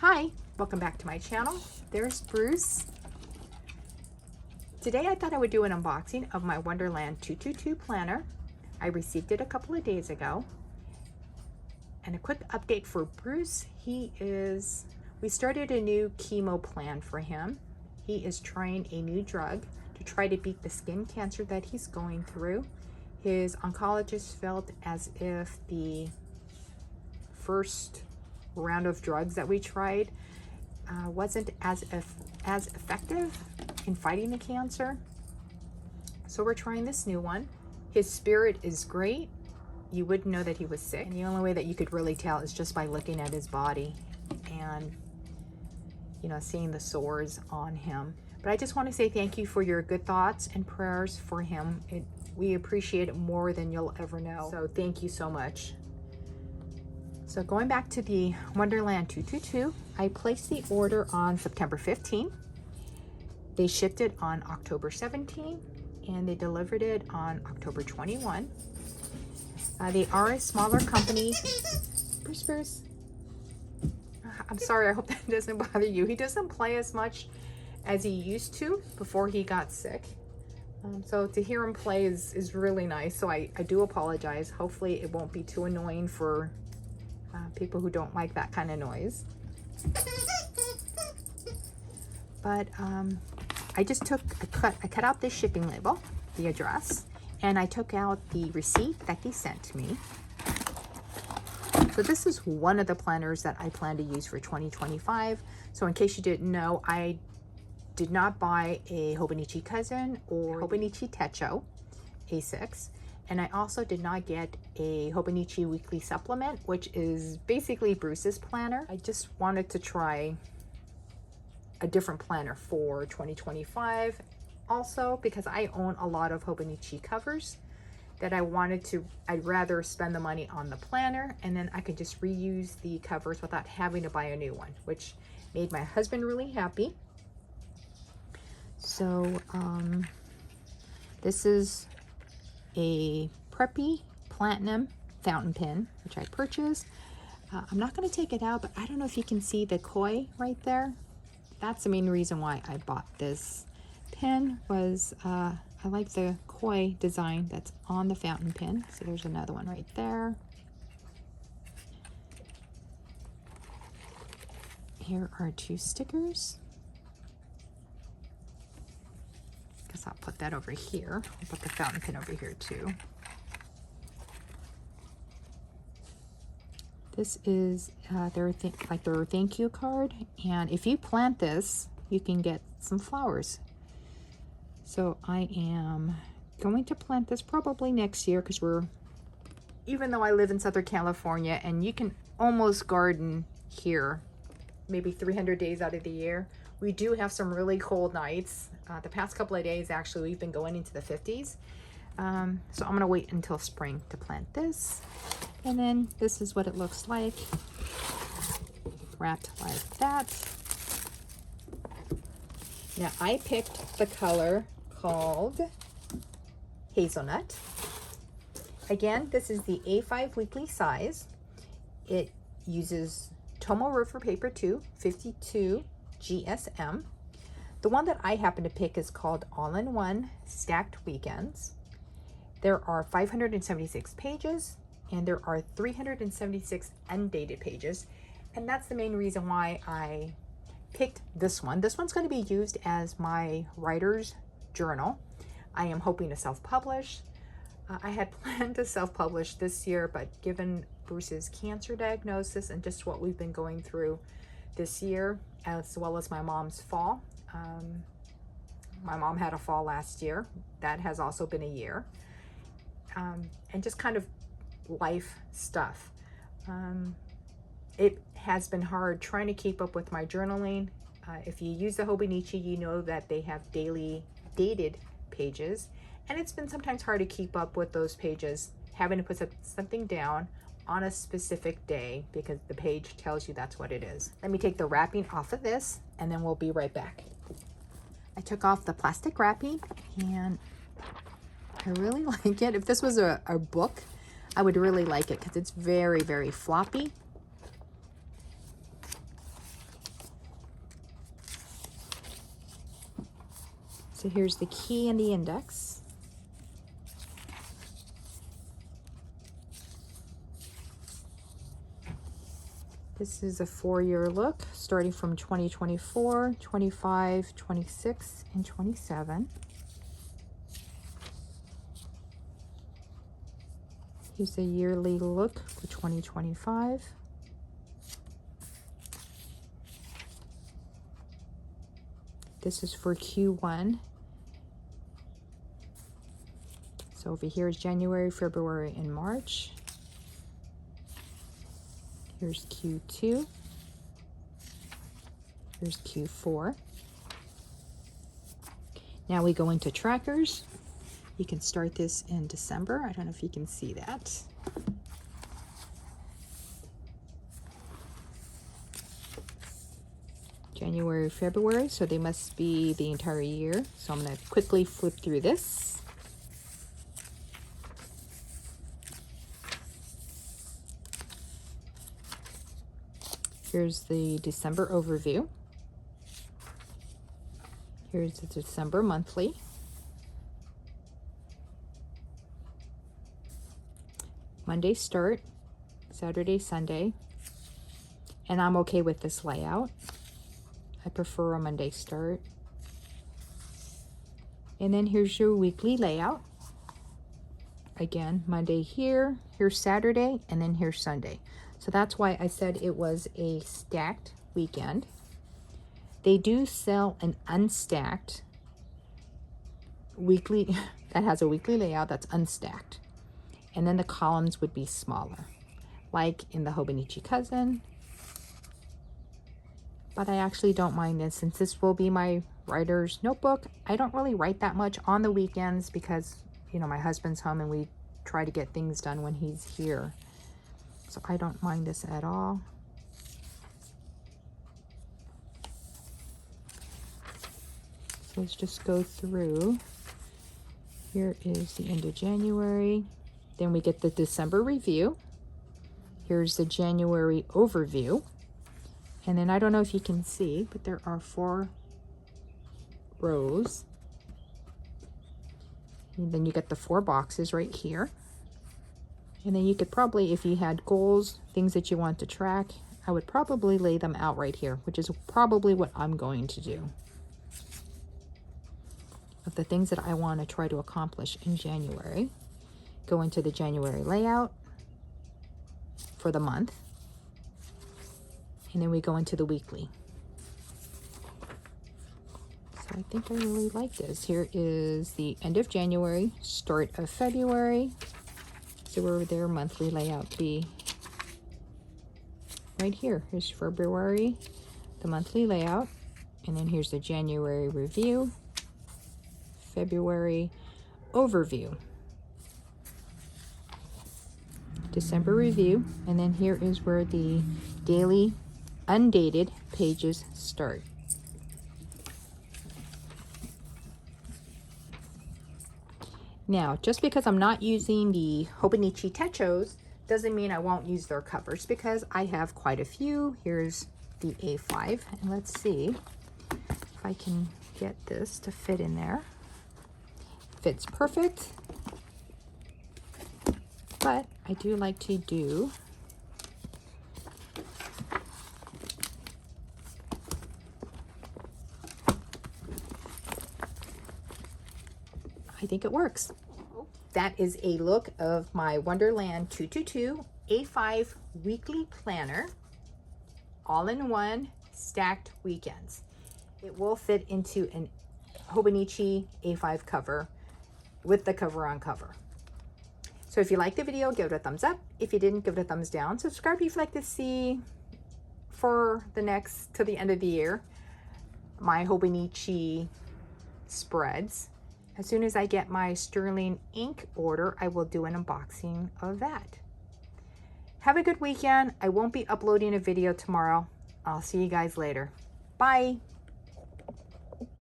Hi, welcome back to my channel. There's Bruce. Today I thought I would do an unboxing of my Wonderland 222 planner. I received it a couple of days ago. And a quick update for Bruce. We started a new chemo plan for him. He is trying a new drug to try to beat the skin cancer that he's going through. His oncologist felt as if the first round of drugs that we tried wasn't as effective in fighting the cancer. So we're trying this new one. His spirit is great. You wouldn't know that he was sick. And the only way that you could really tell is just by looking at his body and, you know, seeing the sores on him. But I just want to say thank you for your good thoughts and prayers for him. We appreciate it more than you'll ever know. So thank you so much. So going back to the Wonderland 222, I placed the order on September 15th. They shipped it on October 17th, and they delivered it on October 21. They are a smaller company. Bruce. I'm sorry, I hope that doesn't bother you. He doesn't play as much as he used to before he got sick. So to hear him play is really nice. So I do apologize. Hopefully it won't be too annoying for people who don't like that kind of noise. But I cut out the shipping label, the address, and I took out the receipt that they sent me. So this is one of the planners that I plan to use for 2025. So in case you didn't know, I did not buy a Hobonichi Cousin or Hobonichi Techo A6. And I also did not get a Hobonichi Weekly Supplement, which is basically Bruce's planner. I just wanted to try a different planner for 2025. Also, because I own a lot of Hobonichi covers that I'd rather spend the money on the planner, and then I could just reuse the covers without having to buy a new one, which made my husband really happy. So this is a Preppy Platinum fountain pen, which I purchased. I'm not going to take it out, but I don't know if you can see the koi right there. That's the main reason why I bought this pen. Was I like the koi design that's on the fountain pen. So there's another one right there. Here are two stickers. Guess I'll put that over here. I'll put the fountain pen over here too. This is their thank you card, and if you plant this, you can get some flowers. So I am going to plant this probably next year, because even though I live in Southern California and you can almost garden here maybe 300 days out of the year, we do have some really cold nights. The past couple of days, actually, we've been going into the 50s. So I'm gonna wait until spring to plant this. And then this is what it looks like, wrapped like that. Now I picked the color called Hazelnut. Again, this is the A5 weekly size. It uses Tomo River paper 252 GSM. The one that I happen to pick is called All-in-One Stacked Weekends. There are 576 pages, and there are 376 undated pages. And that's the main reason why I picked this one. This one's going to be used as my writer's journal. I am hoping to self-publish. I had planned to self-publish this year, but given Bruce's cancer diagnosis and just what we've been going through this year, as well as my mom's fall. My mom had a fall last year. That has also been a year. And just kind of life stuff. It has been hard trying to keep up with my journaling. If you use the Hobonichi, you know that they have daily dated pages, and it's been sometimes hard to keep up with those pages, having to put something down on a specific day because the page tells you that's what it is. Let me take the wrapping off of this, and then we'll be right back. I took off the plastic wrapping, and I really like it. If this was a book, I would really like it because it's very, very floppy. So here's the key and the index. This is a 4-year look starting from 2024, 25, 26, and 27. Here's a yearly look for 2025. This is for Q1. So over here is January, February, and March. Here's Q2. Here's Q4. Now we go into trackers. You can start this in December. I don't know if you can see that. January, February, so they must be the entire year. So I'm going to quickly flip through this. Here's the December overview. Here's the December monthly. Monday start, Saturday, Sunday. And I'm okay with this layout. I prefer a Monday start. And then here's your weekly layout. Again, Monday here, here's Saturday, and then here's Sunday. So that's why I said it was a stacked weekend. They do sell an unstacked weekly that has a weekly layout that's unstacked. And then the columns would be smaller, like in the Hobonichi Cousin. But I actually don't mind this, since this will be my writer's notebook. I don't really write that much on the weekends because, you know, my husband's home and we try to get things done when he's here. So I don't mind this at all. So let's just go through. Here is the end of January. Then we get the December review. Here's the January overview. And then I don't know if you can see, but there are 4 rows. And then you get the 4 boxes right here. And then you could probably, if you had goals, things that you want to track, I would probably lay them out right here, which is probably what I'm going to do. Of the things that I want to try to accomplish in January. Go into the January layout for the month. And then we go into the weekly. So I think I really like this. Here is the end of January, start of February. So where would their monthly layout be? Right here. Here's February, the monthly layout. And then here's the January review, February overview, December review, and then here is where the daily undated pages start. Now, just because I'm not using the Hobonichi Techos doesn't mean I won't use their covers, because I have quite a few. Here's the A5, and let's see if I can get this to fit in there. Fits perfect, but I do like to do I think it works. That is a look of my Wonderland 222 A5 weekly planner, all-in-one stacked weekends. It will fit into an Hobonichi A5 cover with the cover on cover. So if you liked the video, give it a thumbs up. If you didn't, give it a thumbs down. Subscribe if you'd like to see for the next, to the end of the year, my Hobonichi spreads. As soon as I get my Sterling ink order, I will do an unboxing of that. Have a good weekend. I won't be uploading a video tomorrow. I'll see you guys later. Bye.